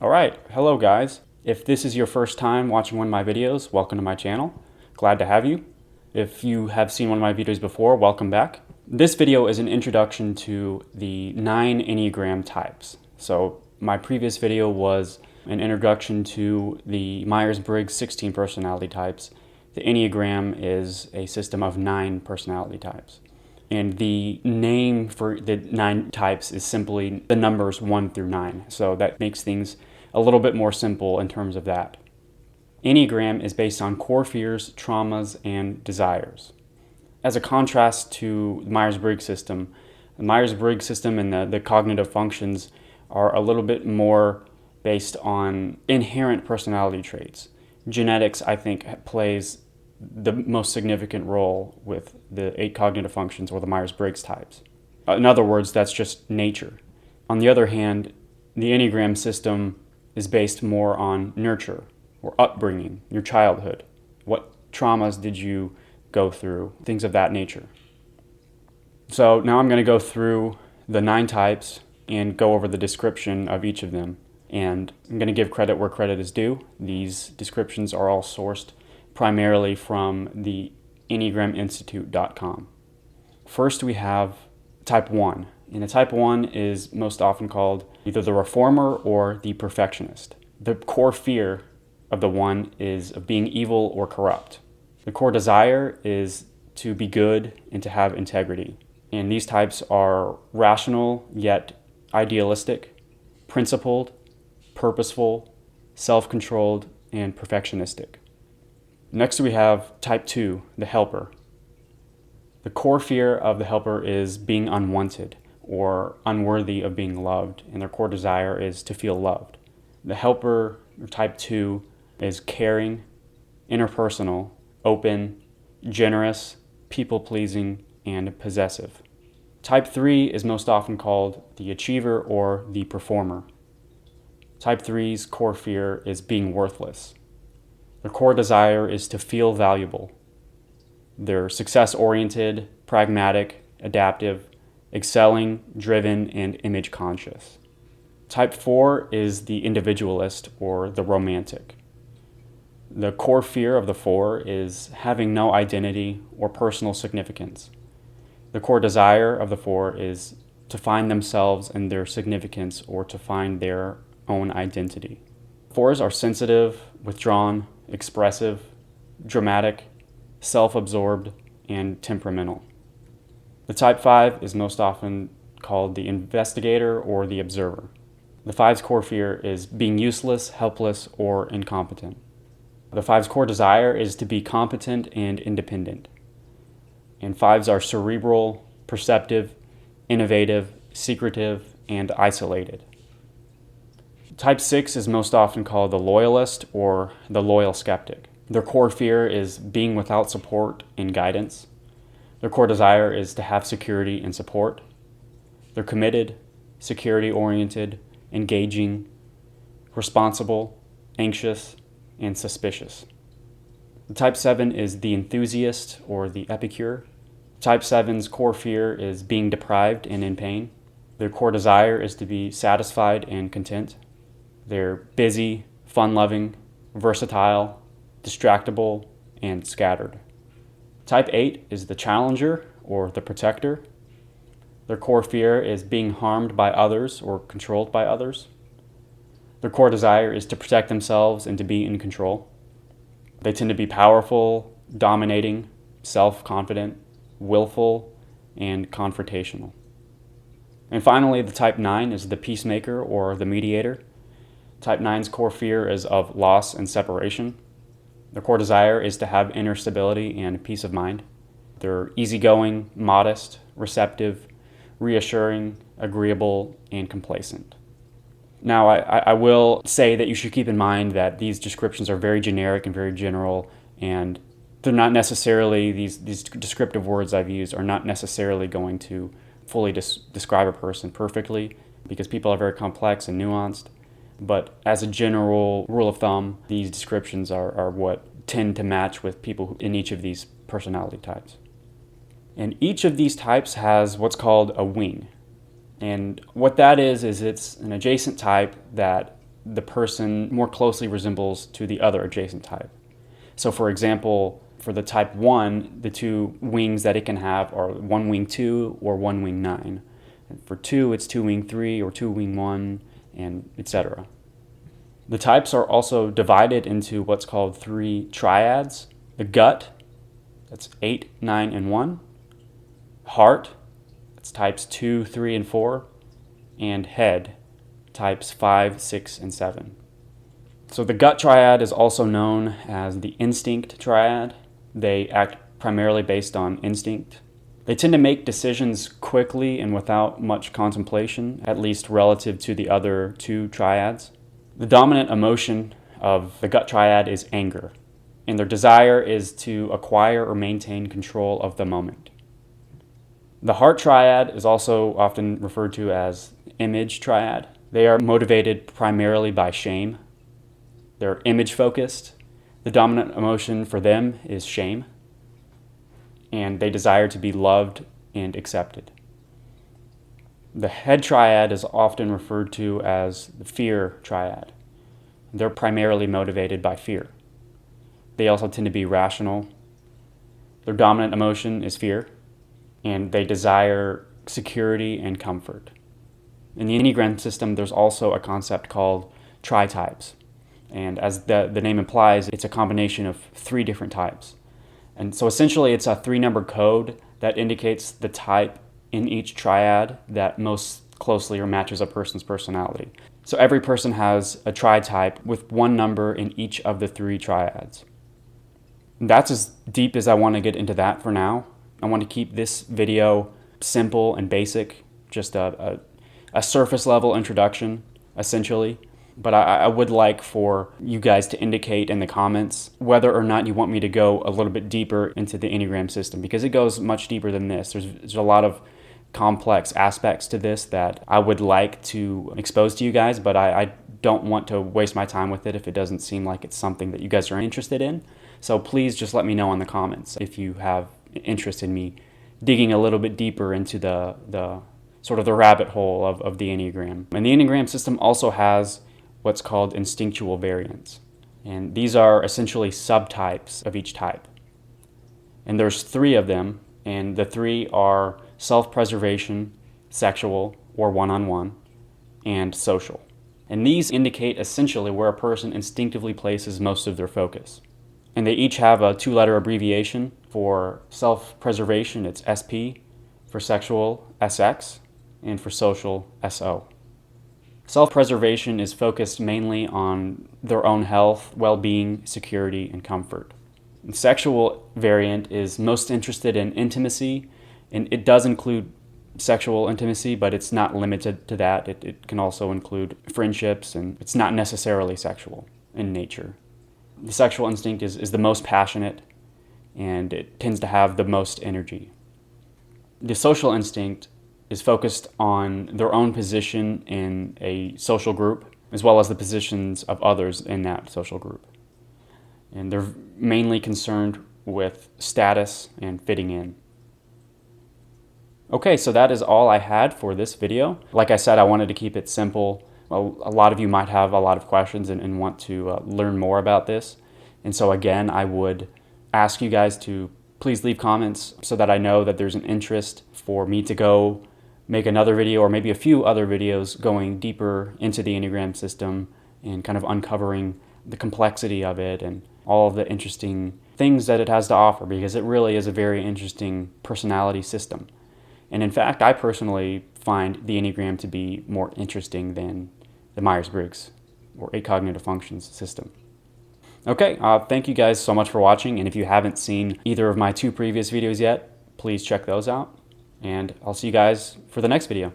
Alright, hello guys. If this is your first time watching one of my videos, welcome to my channel. Glad to have you. If you have seen one of my videos before, welcome back. This video is an introduction to the 9 Enneagram types. So my previous video was an introduction to the Myers-Briggs 16 personality types. The Enneagram is a system of 9 personality types. And the name for the 9 types is simply the numbers 1 through 9. So that makes things a little bit more simple in terms of that. Enneagram is based on core fears, traumas, and desires. As a contrast to the Myers-Briggs system, the Myers-Briggs system and the cognitive functions are a little bit more based on inherent personality traits. Genetics, I think, plays the most significant role with the 8 cognitive functions or the Myers-Briggs types. In other words, that's just nature. On the other hand, the Enneagram system is based more on nurture or upbringing, your childhood. What traumas did you go through? Things of that nature. So now I'm going to go through the 9 types and go over the description of each of them. And I'm going to give credit where credit is due. These descriptions are all sourced primarily from the EnneagramInstitute.com. First, we have type 1. And the type 1 is most often called either the reformer or the perfectionist. The core fear of the 1 is of being evil or corrupt. The core desire is to be good and to have integrity. And these types are rational yet idealistic, principled, purposeful, self-controlled, and perfectionistic. Next we have type 2, the helper. The core fear of the helper is being unwanted or unworthy of being loved, and their core desire is to feel loved. The helper, or type 2, is caring, interpersonal, open, generous, people-pleasing, and possessive. Type 3 is most often called the achiever or the performer. Type 3's core fear is being worthless. Their core desire is to feel valuable. They're success-oriented, pragmatic, adaptive, excelling, driven, and image-conscious. Type 4 is the individualist or the romantic. The core fear of the 4 is having no identity or personal significance. The core desire of the 4 is to find themselves and their significance or to find their own identity. 4s are sensitive, withdrawn, expressive, dramatic, self-absorbed, and temperamental. The type 5 is most often called the investigator or the observer. The 5's core fear is being useless, helpless, or incompetent. The 5's core desire is to be competent and independent. And 5s are cerebral, perceptive, innovative, secretive, and isolated. Type 6 is most often called the loyalist or the loyal skeptic. Their core fear is being without support and guidance. Their core desire is to have security and support. They're committed, security-oriented, engaging, responsible, anxious, and suspicious. The type 7 is the enthusiast or the epicure. Type 7's core fear is being deprived and in pain. Their core desire is to be satisfied and content. They're busy, fun-loving, versatile, distractible, and scattered. Type 8 is the challenger or the protector. Their core fear is being harmed by others or controlled by others. Their core desire is to protect themselves and to be in control. They tend to be powerful, dominating, self-confident, willful, and confrontational. And finally, the type 9 is the peacemaker or the mediator. Type 9's core fear is of loss and separation. Their core desire is to have inner stability and peace of mind. They're easygoing, modest, receptive, reassuring, agreeable, and complacent. Now, I will say that you should keep in mind that these descriptions are very generic and very general, and they're not necessarily, these descriptive words I've used are not necessarily going to fully describe a person perfectly, because people are very complex and nuanced. But as a general rule of thumb, these descriptions are what tend to match with people in each of these personality types. And each of these types has what's called a wing. And what that is it's an adjacent type that the person more closely resembles to the other adjacent type. So for example, for the type 1, the two wings that it can have are 1 wing 2 or 1 wing 9. And for 2, it's 2 wing 3 or 2 wing 1, and etc. The types are also divided into what's called 3 triads. The gut, that's 8, 9, and 1. Heart, that's types 2, 3, and 4. And head, types 5, 6, and 7. So the gut triad is also known as the instinct triad. They act primarily based on instinct. They tend to make decisions quickly and without much contemplation, at least relative to the other 2 triads. The dominant emotion of the gut triad is anger, and their desire is to acquire or maintain control of the moment. The heart triad is also often referred to as image triad. They are motivated primarily by shame. They're image focused. The dominant emotion for them is shame, and they desire to be loved and accepted. The head triad is often referred to as the fear triad. They're primarily motivated by fear. They also tend to be rational. Their dominant emotion is fear, and they desire security and comfort. In the Enneagram system, there's also a concept called tri-types. And as the name implies, it's a combination of 3 different types. And so essentially it's a 3-number code that indicates the type in each triad that most closely or matches a person's personality. So every person has a tri-type with 1 number in each of the 3 triads. And that's as deep as I want to get into that for now. I want to keep this video simple and basic, just a surface level introduction, essentially. But I would like for you guys to indicate in the comments whether or not you want me to go a little bit deeper into the Enneagram system, because it goes much deeper than this. There's a lot of complex aspects to this that I would like to expose to you guys, but I don't want to waste my time with it if it doesn't seem like it's something that you guys are interested in. So please just let me know in the comments if you have interest in me digging a little bit deeper into the sort of the rabbit hole of the Enneagram. And the Enneagram system also has what's called instinctual variants. And these are essentially subtypes of each type. And there's 3 of them, and the 3 are self-preservation, sexual, or one-on-one, and social. And these indicate essentially where a person instinctively places most of their focus. And they each have a 2-letter abbreviation. For self-preservation, it's SP, for sexual, SX, and for social, SO. Self-preservation is focused mainly on their own health, well-being, security, and comfort. The sexual variant is most interested in intimacy, and it does include sexual intimacy, but it's not limited to that. It can also include friendships, and it's not necessarily sexual in nature. The sexual instinct is the most passionate, and it tends to have the most energy. The social instinct is focused on their own position in a social group, as well as the positions of others in that social group. And they're mainly concerned with status and fitting in. Okay, so that is all I had for this video. Like I said, I wanted to keep it simple. Well, a lot of you might have a lot of questions and want to learn more about this. And so again, I would ask you guys to please leave comments so that I know that there's an interest for me to go make another video or maybe a few other videos going deeper into the Enneagram system and kind of uncovering the complexity of it and all of the interesting things that it has to offer, because it really is a very interesting personality system. And in fact, I personally find the Enneagram to be more interesting than the Myers-Briggs or 8 cognitive functions system. Okay, thank you guys so much for watching, and if you haven't seen either of my 2 previous videos yet, please check those out. And I'll see you guys for the next video.